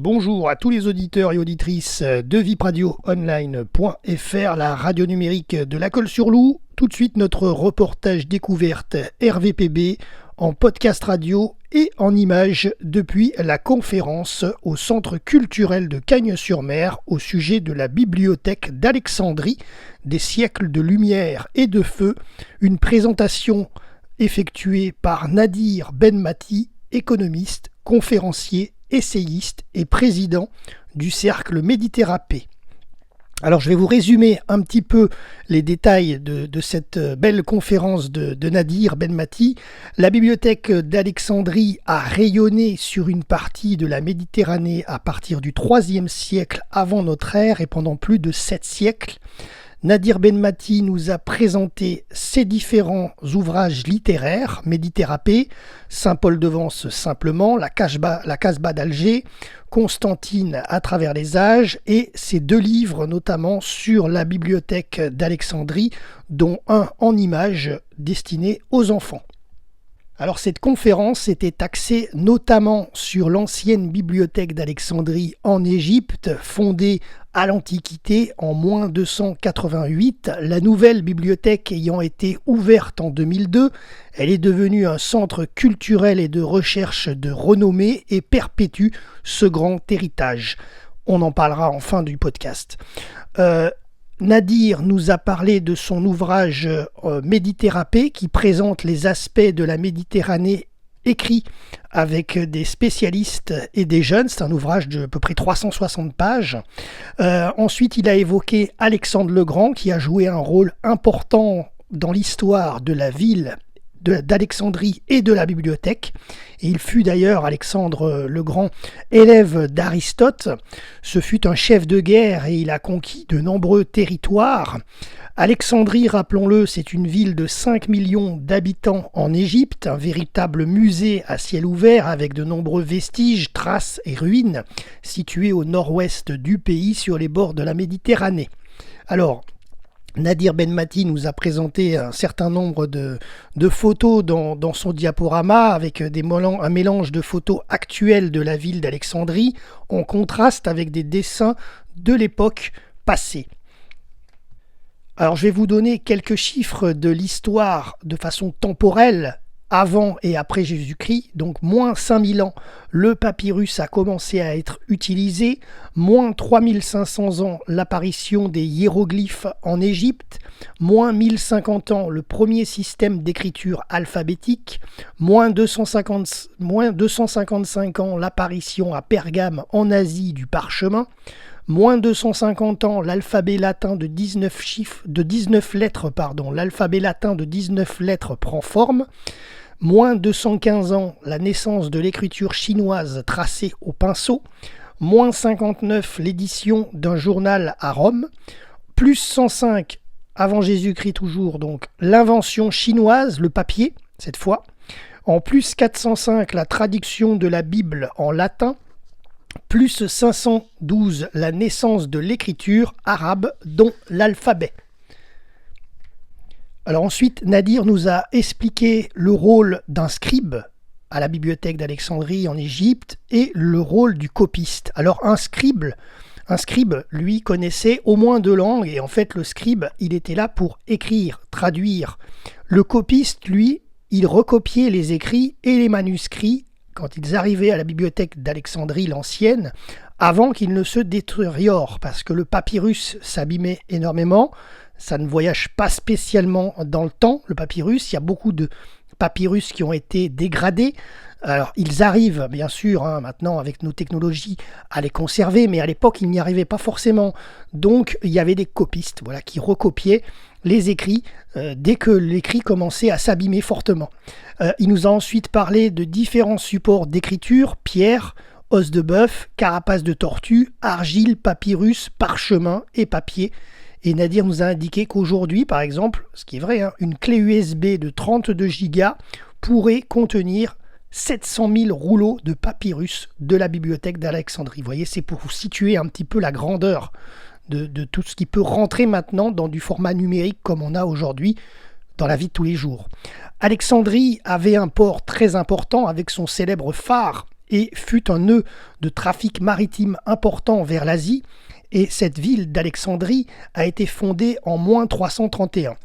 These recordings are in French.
Bonjour à tous les auditeurs et auditrices de vipradioonline.fr, la radio numérique de la Colle-sur-Loup. Tout de suite, notre reportage découverte RVPB en podcast radio et en images depuis la conférence au Centre culturel de Cagnes-sur-Mer au sujet de la bibliothèque d'Alexandrie, des siècles de lumière et de feu. Une présentation effectuée par Nadir Benmati, économiste, conférencier, essayiste et président du Cercle Méditerranée. Alors je vais vous résumer un petit peu les détails de cette belle conférence de Nadir Benmati. La bibliothèque d'Alexandrie a rayonné sur une partie de la Méditerranée à partir du IIIe siècle avant notre ère et pendant plus de 7 siècles. Nadir Benmati nous a présenté ses différents ouvrages littéraires, Méditerranée, Saint-Paul de Vence simplement, la Casbah d'Alger, Constantine à travers les âges et ses 2 livres notamment sur la bibliothèque d'Alexandrie, dont un en images destiné aux enfants. Alors cette conférence était axée notamment sur l'ancienne bibliothèque d'Alexandrie en Égypte, fondée à l'Antiquité en moins 288. La nouvelle bibliothèque ayant été ouverte en 2002, elle est devenue un centre culturel et de recherche de renommée et perpétue ce grand héritage. On en parlera en fin du podcast. Nadir nous a parlé de son ouvrage Méditerranée qui présente les aspects de la Méditerranée écrit avec des spécialistes et des jeunes. C'est un ouvrage de à peu près 360 pages. Ensuite, il a évoqué Alexandre le Grand qui a joué un rôle important dans l'histoire de la ville d'Alexandrie et de la bibliothèque. Et il fut d'ailleurs, Alexandre le Grand, élève d'Aristote. Ce fut un chef de guerre et il a conquis de nombreux territoires. Alexandrie, rappelons-le, c'est une ville de 5 millions d'habitants en Égypte, un véritable musée à ciel ouvert avec de nombreux vestiges, traces et ruines situés au nord-ouest du pays sur les bords de la Méditerranée. Alors, Nadir Benmati nous a présenté un certain nombre de photos dans son diaporama avec un mélange de photos actuelles de la ville d'Alexandrie en contraste avec des dessins de l'époque passée. Alors je vais vous donner quelques chiffres de l'histoire de façon temporelle avant et après Jésus-Christ, donc moins 5000 ans, le papyrus a commencé à être utilisé, moins 3500 ans, l'apparition des hiéroglyphes en Égypte, moins 1050 ans, le premier système d'écriture alphabétique, moins 255 ans, l'apparition à Pergame en Asie du parchemin, moins 250 ans, l'alphabet latin de 19 lettres, l'alphabet latin de 19 lettres prend forme, moins 215 ans, la naissance de l'écriture chinoise tracée au pinceau, moins 59, l'édition d'un journal à Rome, plus 105, avant Jésus-Christ toujours, donc l'invention chinoise, le papier, cette fois, en plus 405, la traduction de la Bible en latin, plus 512, la naissance de l'écriture arabe, dont l'alphabet. Alors ensuite, Nadir nous a expliqué le rôle d'un scribe à la bibliothèque d'Alexandrie en Égypte et le rôle du copiste. Alors un scribe, lui, connaissait au moins 2 langues et en fait le scribe, il était là pour écrire, traduire. Le copiste, lui, il recopiait les écrits et les manuscrits quand ils arrivaient à la bibliothèque d'Alexandrie l'ancienne, avant qu'ils ne se détériorent, parce que le papyrus s'abîmait énormément. Ça ne voyage pas spécialement dans le temps, le papyrus. Il y a beaucoup de papyrus qui ont été dégradés. Alors, ils arrivent, bien sûr, maintenant, avec nos technologies, à les conserver, mais à l'époque, ils n'y arrivaient pas forcément. Donc, il y avait des copistes qui recopiaient les écrits dès que l'écrit commençait à s'abîmer fortement. Il nous a ensuite parlé de différents supports d'écriture, pierre, os de bœuf, carapace de tortue, argile, papyrus, parchemin et papier. Et Nadir nous a indiqué qu'aujourd'hui, par exemple, ce qui est vrai, une clé USB de 32 Go pourrait contenir 700 000 rouleaux de papyrus de la bibliothèque d'Alexandrie. Vous voyez, c'est pour vous situer un petit peu la grandeur de tout ce qui peut rentrer maintenant dans du format numérique comme on a aujourd'hui dans la vie de tous les jours. Alexandrie avait un port très important avec son célèbre phare et fut un nœud de trafic maritime important vers l'Asie, et cette ville d'Alexandrie a été fondée en moins 331.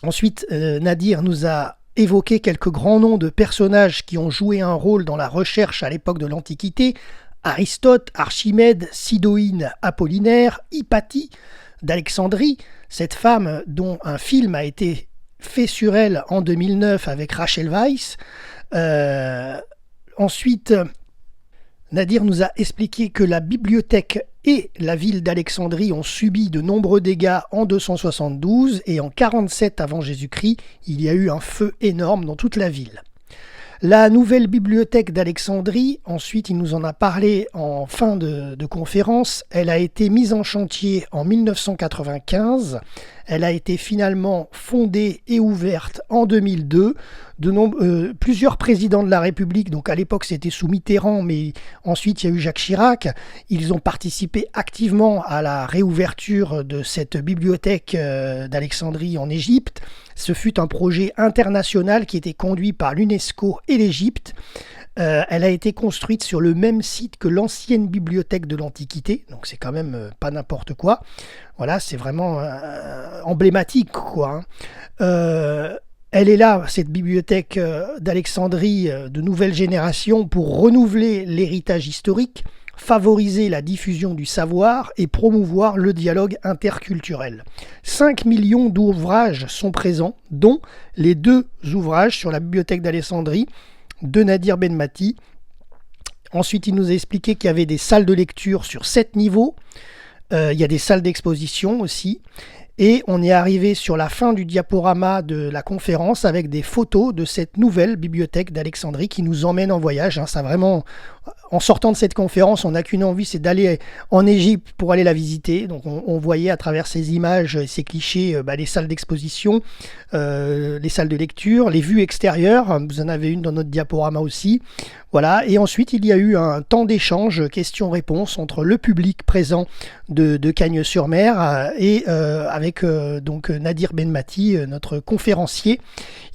Ensuite, Nadir nous a évoqué quelques grands noms de personnages qui ont joué un rôle dans la recherche à l'époque de l'Antiquité: Aristote, Archimède, Sidoïne, Apollinaire, Hypatie d'Alexandrie, cette femme dont un film a été fait sur elle en 2009 avec Rachel Weisz. Ensuite, Nadir nous a expliqué que la bibliothèque et la ville d'Alexandrie ont subi de nombreux dégâts en 272 et en 47 avant Jésus-Christ, il y a eu un feu énorme dans toute la ville. La nouvelle bibliothèque d'Alexandrie, ensuite il nous en a parlé en fin de conférence, elle a été mise en chantier en 1995, elle a été finalement fondée et ouverte en 2002. Plusieurs présidents de la République, donc à l'époque c'était sous Mitterrand, mais ensuite il y a eu Jacques Chirac, ils ont participé activement à la réouverture de cette bibliothèque d'Alexandrie en Égypte. Ce fut un projet international qui était conduit par l'UNESCO et l'Égypte. Elle a été construite sur le même site que l'ancienne bibliothèque de l'Antiquité, donc c'est quand même pas n'importe quoi. Voilà, c'est vraiment emblématique, quoi. Elle est là, cette bibliothèque d'Alexandrie de nouvelle génération, pour renouveler l'héritage historique, favoriser la diffusion du savoir et promouvoir le dialogue interculturel. 5 millions d'ouvrages sont présents, dont les 2 ouvrages sur la bibliothèque d'Alexandrie de Nadir Benmati. Ensuite, il nous a expliqué qu'il y avait des salles de lecture sur 7 niveaux. Il y a des salles d'exposition aussi. Et on est arrivé sur la fin du diaporama de la conférence avec des photos de cette nouvelle bibliothèque d'Alexandrie qui nous emmène en voyage. Ça vraiment, en sortant de cette conférence, on n'a qu'une envie, c'est d'aller en Égypte pour aller la visiter. Donc on voyait à travers ces images et ces clichés les salles d'exposition, les salles de lecture, les vues extérieures. Vous en avez une dans notre diaporama aussi. Voilà. Et ensuite, il y a eu un temps d'échange, questions-réponses entre le public présent de Cagnes-sur-Mer et avec donc Nadir Benmati, notre conférencier.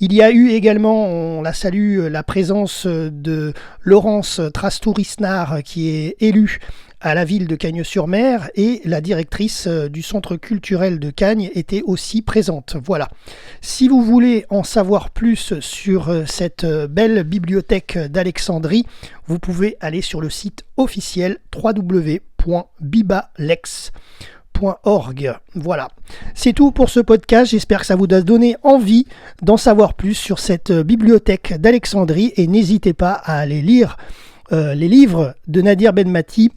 Il y a eu également, on la salue, la présence de Laurence Trastour-Isnard qui est élue à la ville de Cagnes-sur-Mer, et la directrice du centre culturel de Cagnes était aussi présente. Voilà. Si vous voulez en savoir plus sur cette belle bibliothèque d'Alexandrie, vous pouvez aller sur le site officiel www.bibalex.org. Voilà. C'est tout pour ce podcast. J'espère que ça vous a donné envie d'en savoir plus sur cette bibliothèque d'Alexandrie, et n'hésitez pas à aller lire les livres de Nadir Benmati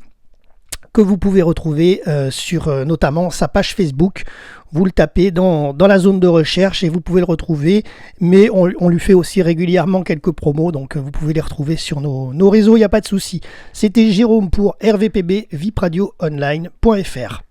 que vous pouvez retrouver sur notamment sa page Facebook. Vous le tapez dans la zone de recherche et vous pouvez le retrouver, mais on lui fait aussi régulièrement quelques promos, donc vous pouvez les retrouver sur nos réseaux, il n'y a pas de souci. C'était Jérôme pour RVPB, vipradioonline.fr.